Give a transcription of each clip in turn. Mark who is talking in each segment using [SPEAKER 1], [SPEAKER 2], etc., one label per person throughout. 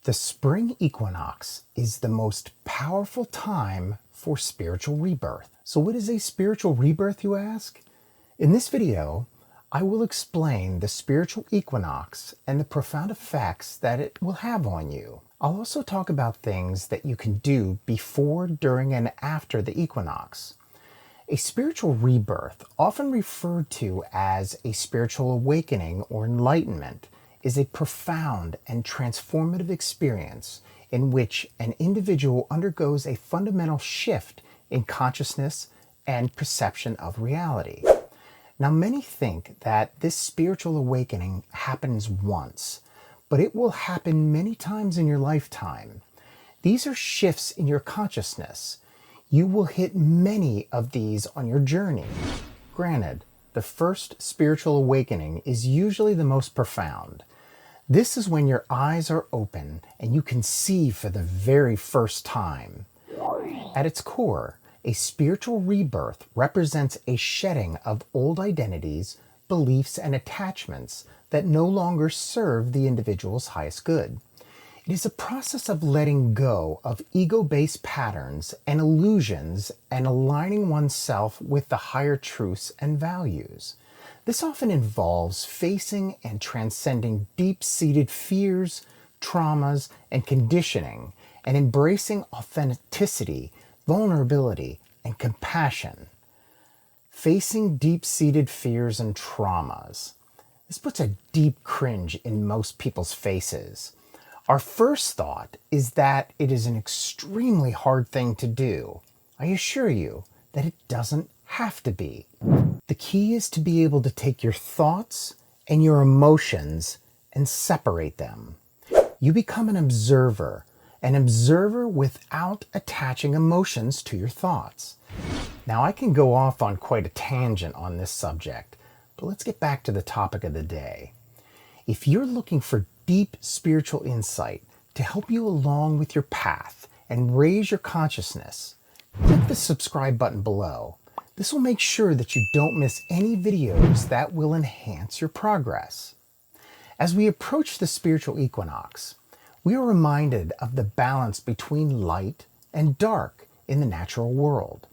[SPEAKER 1] The spring equinox is the most powerful time for spiritual rebirth. So what is a spiritual rebirth, you ask? In this video, I will explain the spiritual equinox and the profound effects that it will have on you. I'll also talk about things that you can do before, during, and after the equinox. A spiritual rebirth, often referred to as a spiritual awakening or enlightenment, is a profound and transformative experience in which an individual undergoes a fundamental shift in consciousness and perception of reality. Now, many think that this spiritual awakening happens once, but it will happen many times in your lifetime. These are shifts in your consciousness. You will hit many of these on your journey. Granted, the first spiritual awakening is usually the most profound. This is when your eyes are open and you can see for the very first time. At its core, a spiritual rebirth represents a shedding of old identities, beliefs, and attachments that no longer serve the individual's highest good. It is a process of letting go of ego-based patterns and illusions and aligning oneself with the higher truths and values. This often involves facing and transcending deep-seated fears, traumas, and conditioning, and embracing authenticity, vulnerability, and compassion. Facing deep-seated fears and traumas. This puts a deep cringe in most people's faces. Our first thought is that it is an extremely hard thing to do. I assure you that it doesn't have to be. The key is to be able to take your thoughts and your emotions and separate them. You become an observer without attaching emotions to your thoughts. Now, I can go off on quite a tangent on this subject, but let's get back to the topic of the day. If you're looking for deep spiritual insight to help you along with your path and raise your consciousness, click the subscribe button below. This will make sure that you don't miss any videos that will enhance your progress. As we approach the spiritual equinox, we are reminded of the balance between light and dark in the natural world.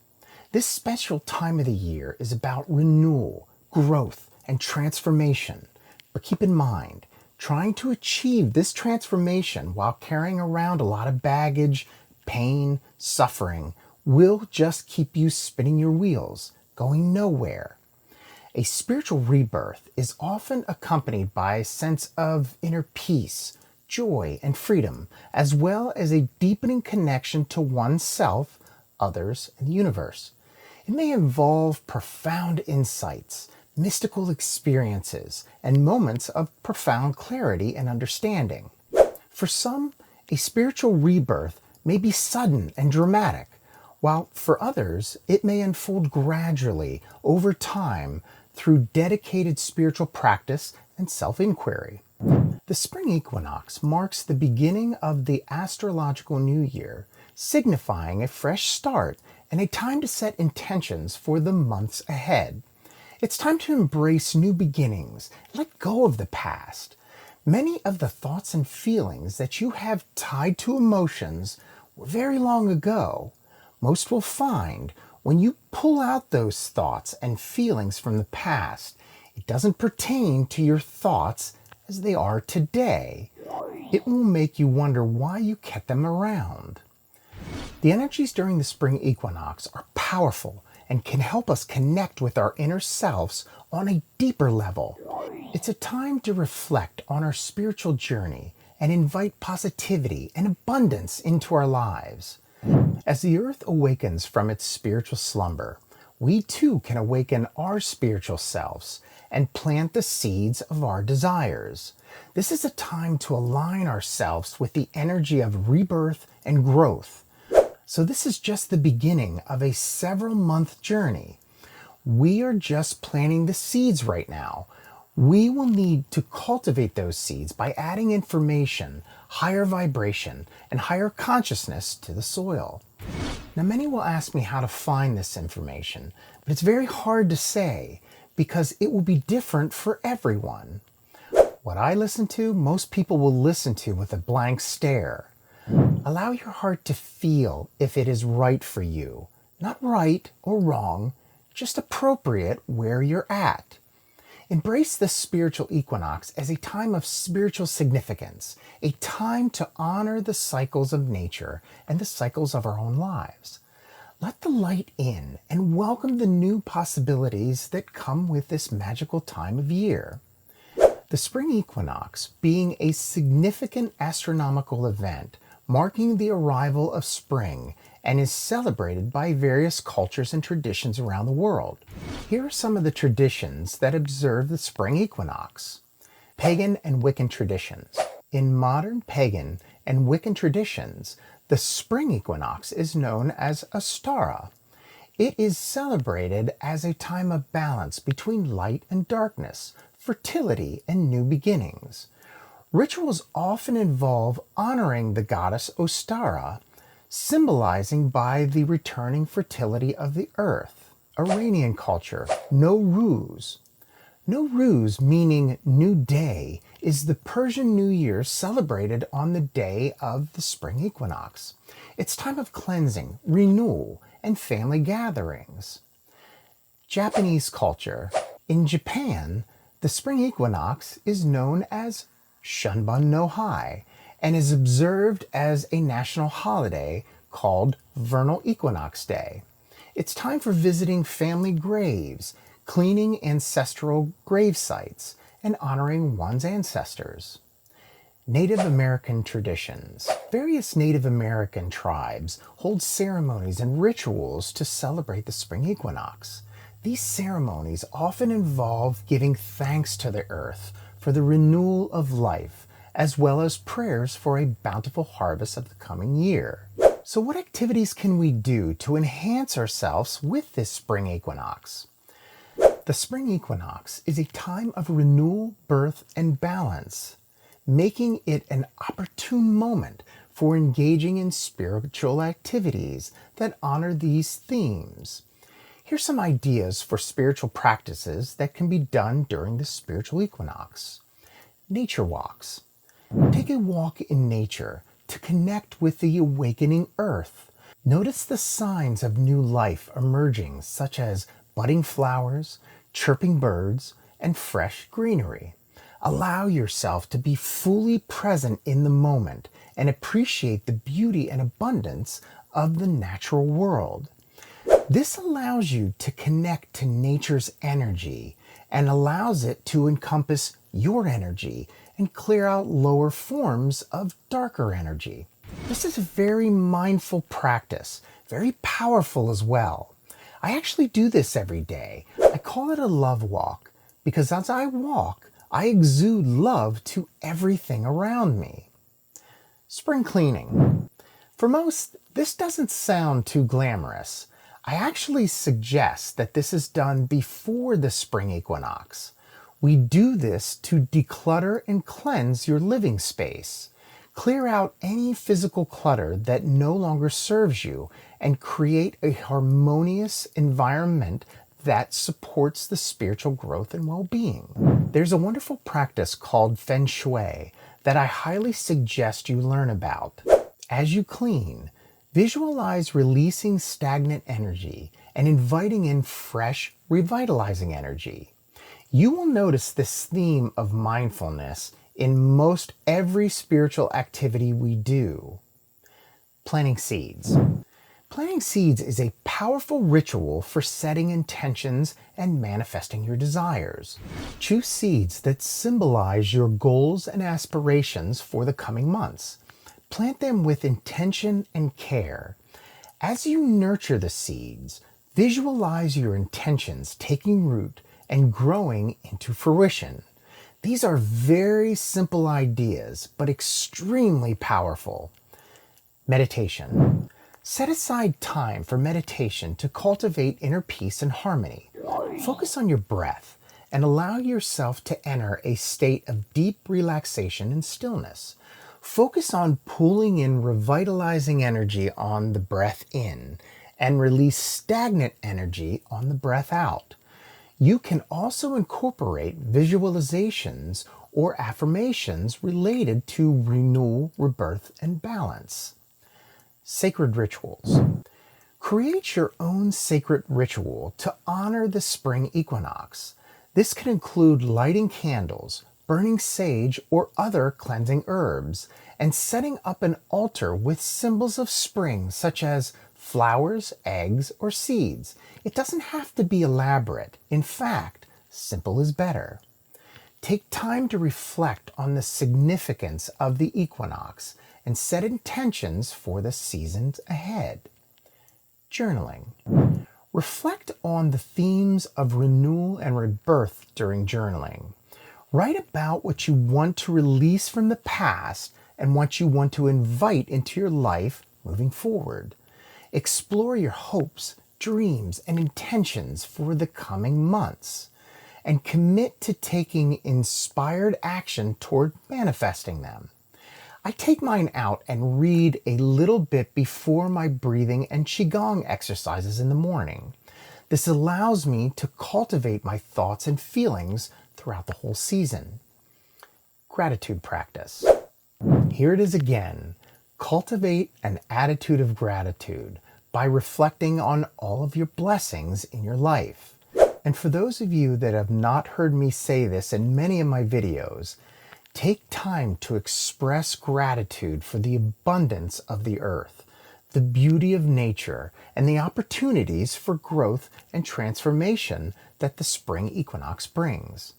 [SPEAKER 1] This special time of the year is about renewal, growth, and transformation. But keep in mind, trying to achieve this transformation while carrying around a lot of baggage, pain, suffering, will just keep you spinning your wheels, going nowhere. A spiritual rebirth is often accompanied by a sense of inner peace, joy, and freedom, as well as a deepening connection to oneself, others, and the universe. It may involve profound insights, mystical experiences, and moments of profound clarity and understanding. For some, a spiritual rebirth may be sudden and dramatic, while for others, it may unfold gradually over time through dedicated spiritual practice and self-inquiry. The spring equinox marks the beginning of the astrological new year, signifying a fresh start and a time to set intentions for the months ahead. It's time to embrace new beginnings, let go of the past. Many of the thoughts and feelings that you have tied to emotions were very long ago. Most will find when you pull out those thoughts and feelings from the past, it doesn't pertain to your thoughts as they are today. It will make you wonder why you kept them around. The energies during the spring equinox are powerful and can help us connect with our inner selves on a deeper level. It's a time to reflect on our spiritual journey and invite positivity and abundance into our lives. As the earth awakens from its spiritual slumber, we too can awaken our spiritual selves and plant the seeds of our desires. This is a time to align ourselves with the energy of rebirth and growth. So this is just the beginning of a several-month journey. We are just planting the seeds right now. We will need to cultivate those seeds by adding information, higher vibration, and higher consciousness to the soil. Now, many will ask me how to find this information, but it's very hard to say because it will be different for everyone. What I listen to, most people will listen to with a blank stare. Allow your heart to feel if it is right for you. Not right or wrong, just appropriate where you're at. Embrace the spiritual equinox as a time of spiritual significance, a time to honor the cycles of nature and the cycles of our own lives. Let the light in and welcome the new possibilities that come with this magical time of year. The spring equinox being a significant astronomical event marking the arrival of spring and is celebrated by various cultures and traditions around the world. Here are some of the traditions that observe the spring equinox. Pagan and Wiccan traditions. In modern pagan and Wiccan traditions, the spring equinox is known as Ostara. It is celebrated as a time of balance between light and darkness, fertility and new beginnings. Rituals often involve honoring the goddess Ostara, symbolizing by the returning fertility of the earth. Iranian culture, Nowruz. Nowruz, meaning new day, is the Persian New Year celebrated on the day of the spring equinox. It's time of cleansing, renewal, and family gatherings. Japanese culture. In Japan, the spring equinox is known as Shunbun no Hai and is observed as a national holiday called Vernal Equinox Day. It's time for visiting family graves, cleaning ancestral grave sites, and honoring one's ancestors. Native American traditions. Various Native American tribes hold ceremonies and rituals to celebrate the spring equinox. These ceremonies often involve giving thanks to the earth for the renewal of life, as well as prayers for a bountiful harvest of the coming year. So what activities can we do to enhance ourselves with this spring equinox? The spring equinox is a time of renewal, birth, and balance, making it an opportune moment for engaging in spiritual activities that honor these themes. Here's some ideas for spiritual practices that can be done during the spiritual equinox. Nature walks. Take a walk in nature to connect with the awakening earth. Notice the signs of new life emerging, such as budding flowers, chirping birds, and fresh greenery. Allow yourself to be fully present in the moment and appreciate the beauty and abundance of the natural world. This allows you to connect to nature's energy and allows it to encompass your energy and clear out lower forms of darker energy. This is a very mindful practice, very powerful as well. I actually do this every day. I call it a love walk because as I walk, I exude love to everything around me. Spring cleaning. For most, this doesn't sound too glamorous. I actually suggest that this is done before the spring equinox. We do this to declutter and cleanse your living space. Clear out any physical clutter that no longer serves you and create a harmonious environment that supports the spiritual growth and well-being. There's a wonderful practice called Feng Shui that I highly suggest you learn about. As you clean, visualize releasing stagnant energy and inviting in fresh, revitalizing energy. You will notice this theme of mindfulness in most every spiritual activity we do. Planting seeds. Planting seeds is a powerful ritual for setting intentions and manifesting your desires. Choose seeds that symbolize your goals and aspirations for the coming months. Plant them with intention and care. As you nurture the seeds, visualize your intentions taking root and growing into fruition. These are very simple ideas, but extremely powerful. Meditation. Set aside time for meditation to cultivate inner peace and harmony. Focus on your breath and allow yourself to enter a state of deep relaxation and stillness. Focus on pulling in revitalizing energy on the breath in and release stagnant energy on the breath out. You can also incorporate visualizations or affirmations related to renewal, rebirth, and balance. Sacred rituals. Create your own sacred ritual to honor the spring equinox. This can include lighting candles, burning sage or other cleansing herbs, and setting up an altar with symbols of spring such as flowers, eggs, or seeds. It doesn't have to be elaborate. In fact, simple is better. Take time to reflect on the significance of the equinox and set intentions for the seasons ahead. Journaling. Reflect on the themes of renewal and rebirth during journaling. Write about what you want to release from the past and what you want to invite into your life moving forward. Explore your hopes, dreams, and intentions for the coming months, and commit to taking inspired action toward manifesting them. I take mine out and read a little bit before my breathing and Qigong exercises in the morning. This allows me to cultivate my thoughts and feelings throughout the whole season. Gratitude practice. Here it is again. Cultivate an attitude of gratitude by reflecting on all of your blessings in your life. And for those of you that have not heard me say this in many of my videos, take time to express gratitude for the abundance of the earth, the beauty of nature, and the opportunities for growth and transformation that the spring equinox brings.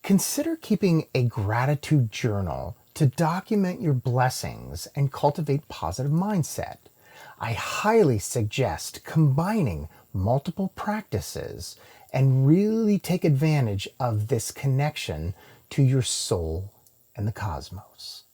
[SPEAKER 1] Consider keeping a gratitude journal to document your blessings and cultivate positive mindset. I highly suggest combining multiple practices and really take advantage of this connection to your soul and the cosmos.